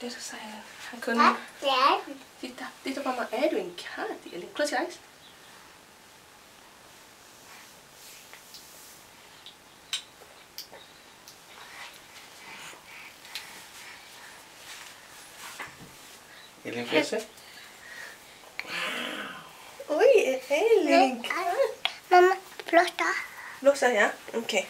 Det ska säga. Han kunde... Titta mamma, är du en katt, Elin? Close your eyes. Elin, får jag se? Oj, Elin! Mamma, blåsa. Blåsa, ja. Okej.